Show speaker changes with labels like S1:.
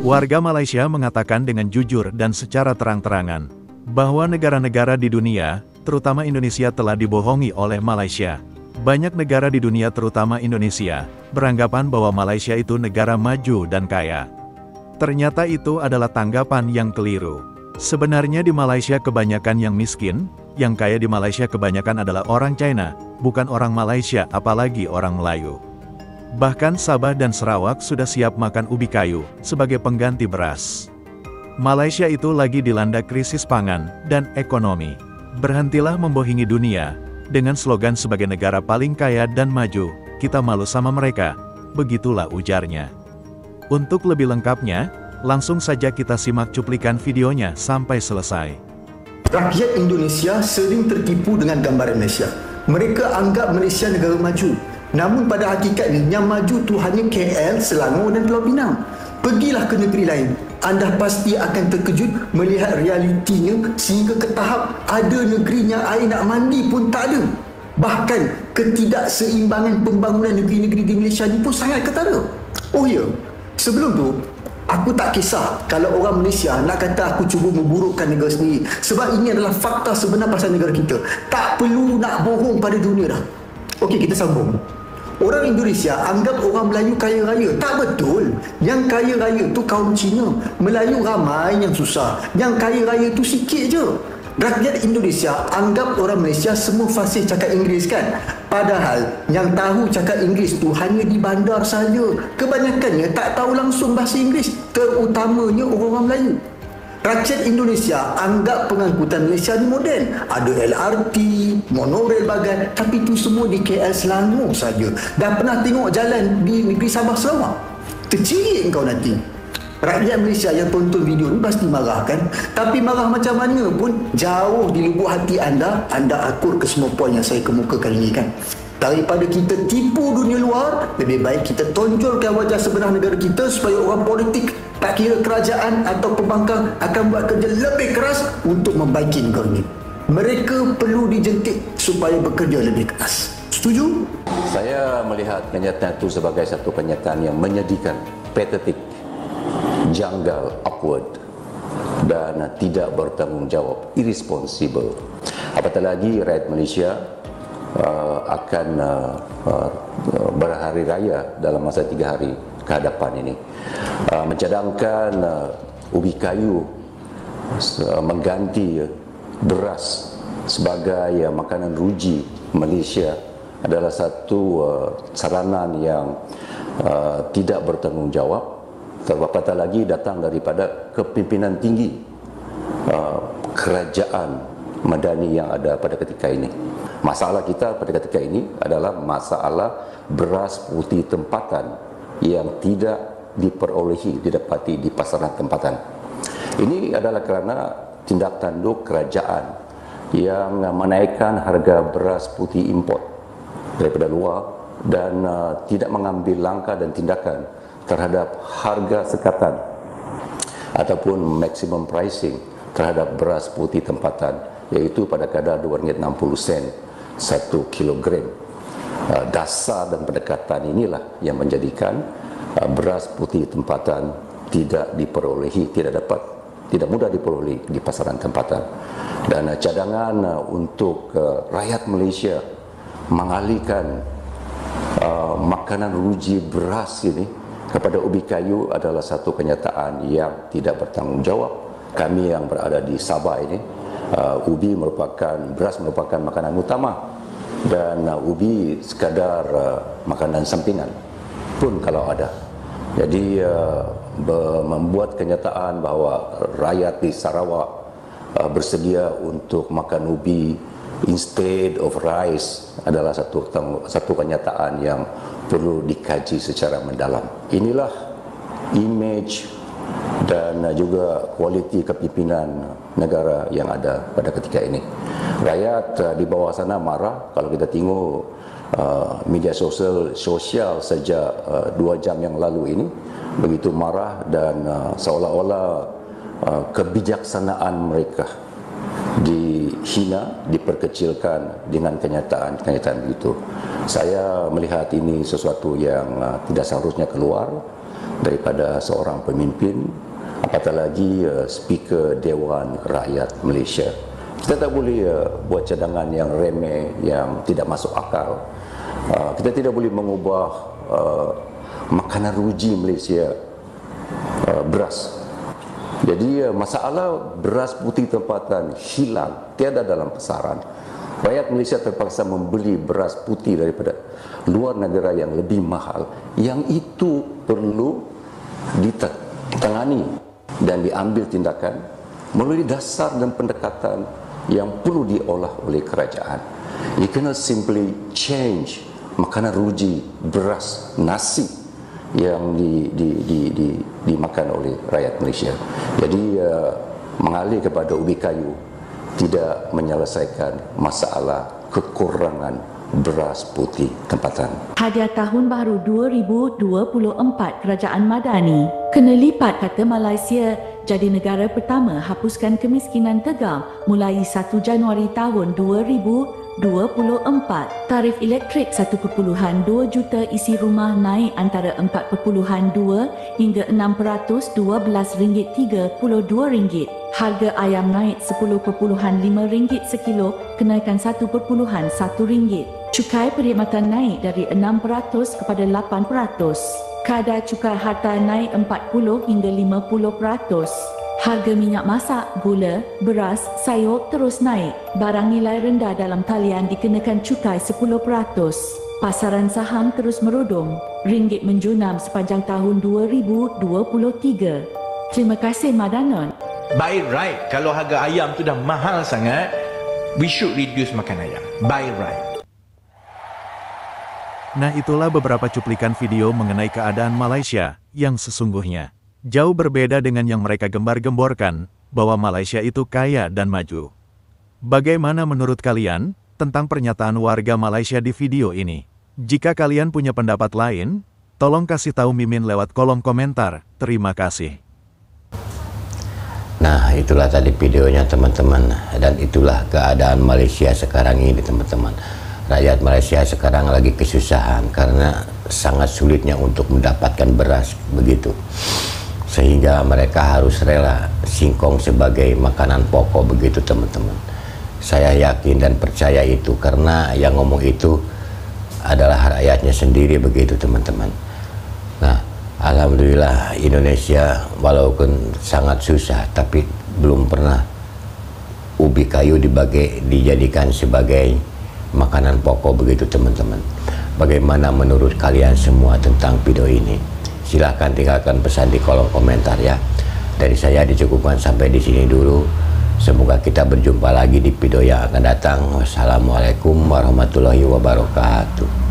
S1: Warga Malaysia mengatakan dengan jujur dan secara terang-terangan bahwa negara-negara di dunia, terutama Indonesia, telah dibohongi oleh Malaysia. Banyak negara di dunia, terutama Indonesia, beranggapan bahwa Malaysia itu negara maju dan kaya. Ternyata itu adalah tanggapan yang keliru. Sebenarnya di Malaysia kebanyakan yang miskin, yang kaya di Malaysia kebanyakan adalah orang China, bukan orang Malaysia, apalagi orang Melayu. Bahkan Sabah dan Sarawak sudah siap makan ubi kayu sebagai pengganti beras. Malaysia itu lagi dilanda krisis pangan dan ekonomi. Berhentilah membohongi dunia dengan slogan sebagai negara paling kaya dan maju, kita malu sama mereka, begitulah ujarnya. Untuk lebih lengkapnya, langsung saja kita simak cuplikan videonya sampai selesai.
S2: Rakyat Indonesia sering tertipu dengan gambaran Malaysia. Mereka anggap Malaysia negara maju. Namun pada hakikatnya, yang maju tu hanya KL, Selangor dan Pulau Pinang. Pergilah ke negeri lain. Anda pasti akan terkejut melihat realitinya sehingga ke tahap ada negerinya air nak mandi pun tak ada. Bahkan ketidakseimbangan pembangunan negeri-negeri di Malaysia ni pun sangat ketara. Oh ya, sebelum tu, aku tak kisah kalau orang Malaysia nak kata aku cuba memburukkan negara sendiri. Sebab ini adalah fakta sebenar pasal negara kita. Tak perlu nak bohong pada dunia dah. Okey, kita sambung. Orang Indonesia anggap orang Melayu kaya raya. Tak betul. Yang kaya raya tu kaum Cina. Melayu ramai yang susah. Yang kaya raya tu sikit je. Rakyat Indonesia anggap orang Malaysia semua fasih cakap Inggeris kan? Padahal yang tahu cakap Inggeris tu hanya di bandar saja. Kebanyakannya tak tahu langsung bahasa Inggeris, terutamanya orang-orang Melayu. Rakyat Indonesia anggap pengangkutan Malaysia ni moden. Ada LRT, monorail bagan, tapi itu semua di KL Selangor saja. Dan pernah tengok jalan di negeri Sabah Sarawak? Tercirit kau nanti. Rakyat Malaysia yang tonton video ni pasti marah kan? Tapi marah macam mana pun, jauh di lubuk hati anda akur ke semua poin yang saya kemukakan ini kan? Daripada kita tipu dunia luar, lebih baik kita tonjolkan wajah sebenar negara kita supaya orang politik, tak kira kerajaan atau pembangkang, akan buat kerja lebih keras untuk membaiki negara ini. Mereka perlu dijentik supaya bekerja lebih keras. Setuju?
S3: Saya melihat kenyataan itu sebagai satu kenyataan yang menyedihkan, pathetic, janggal, awkward dan tidak bertanggungjawab, irresponsible. Apatah lagi rakyat Malaysia akan berhari raya dalam masa 3 hari ke hadapan ini. Mencadangkan ubi kayu mengganti beras sebagai makanan ruji Malaysia adalah satu saranan yang tidak bertanggungjawab. Apatah lagi datang daripada kepimpinan tinggi kerajaan Madani yang ada pada ketika ini. Masalah kita pada ketika ini adalah masalah beras putih tempatan yang tidak diperolehi, didapati di pasaran tempatan. Ini adalah kerana tindak tanduk kerajaan yang menaikkan harga beras putih import daripada luar dan tidak mengambil langkah dan tindakan terhadap harga sekatan ataupun maximum pricing terhadap beras putih tempatan, iaitu pada kadar RM2.60 1 kilogram. Dasar dan pendekatan inilah yang menjadikan beras putih tempatan tidak diperolehi, tidak mudah diperoleh di pasaran tempatan. Dan cadangan untuk rakyat Malaysia mengalihkan makanan ruji beras ini kepada ubi kayu adalah satu kenyataan yang tidak bertanggungjawab. Kami yang berada di Sabah ini, beras merupakan makanan utama dan ubi sekadar makanan sampingan pun kalau ada. Jadi membuat kenyataan bahawa rakyat di Sarawak bersedia untuk makan ubi instead of rice adalah satu kenyataan yang perlu dikaji secara mendalam. Inilah image dan juga kualiti kepimpinan negara yang ada pada ketika ini. Rakyat di bawah sana marah kalau kita tengok media sosial sejak 2 jam yang lalu ini begitu marah dan seolah-olah kebijaksanaan mereka dihina, diperkecilkan dengan kenyataan begitu. Saya melihat ini sesuatu yang tidak seharusnya keluar daripada seorang pemimpin, apatah lagi Speaker Dewan Rakyat Malaysia. Kita tak boleh buat cadangan yang remeh, yang tidak masuk akal. Kita tidak boleh mengubah makanan ruji Malaysia, beras. Jadi masalah beras putih tempatan hilang, tiada dalam pasaran. Rakyat Malaysia terpaksa membeli beras putih daripada luar negara yang lebih mahal. Yang itu perlu ditangani dan diambil tindakan melalui dasar dan pendekatan yang perlu diolah oleh kerajaan. You cannot simply change makanan ruji, beras, nasi yang dimakan oleh rakyat Malaysia. Jadi mengalih kepada ubi kayu tidak menyelesaikan masalah kekurangan beras putih tempatan.
S4: Hadiah Tahun Baru 2024 Kerajaan Madani kena lipat, kata Malaysia jadi negara pertama hapuskan kemiskinan tegam mulai 1 Januari tahun 2024. Tarif elektrik 1.2 juta isi rumah naik antara 4.2 hingga 612 RM32. Harga ayam naik 10.5 ringgit sekilo, kenaikan 1.1 ringgit. Cukai perkhidmatan naik dari 6% kepada 8%. Kadar cukai harta naik 40 hingga 50%. Harga minyak masak, gula, beras, sayur terus naik. Barang nilai rendah dalam talian dikenakan cukai 10%. Pasaran saham terus merudum. Ringgit menjunam sepanjang tahun 2023. Terima kasih Madanon.
S5: By right, kalau harga ayam tu dah mahal sangat, we should reduce makan ayam. By right.
S1: Nah, itulah beberapa cuplikan video mengenai keadaan Malaysia yang sesungguhnya. Jauh berbeda dengan yang mereka gembar-gemborkan, bahwa Malaysia itu kaya dan maju. Bagaimana menurut kalian tentang pernyataan warga Malaysia di video ini? Jika kalian punya pendapat lain, tolong kasih tahu Mimin lewat kolom komentar. Terima kasih.
S6: Nah, itulah tadi videonya teman-teman. Dan itulah keadaan Malaysia sekarang ini teman-teman. Rakyat Malaysia sekarang lagi kesusahan karena sangat sulitnya untuk mendapatkan beras begitu. Sehingga mereka harus rela singkong sebagai makanan pokok begitu teman-teman. Saya yakin dan percaya itu karena yang ngomong itu adalah rakyatnya sendiri begitu teman-teman. Nah, alhamdulillah Indonesia walaupun sangat susah tapi belum pernah ubi kayu dijadikan sebagai makanan pokok begitu teman-teman. Bagaimana menurut kalian semua tentang video ini? Silahkan tinggalkan pesan di kolom komentar ya. Dari saya dicukupkan sampai di sini dulu. Semoga kita berjumpa lagi di video yang akan datang. Wassalamualaikum warahmatullahi wabarakatuh.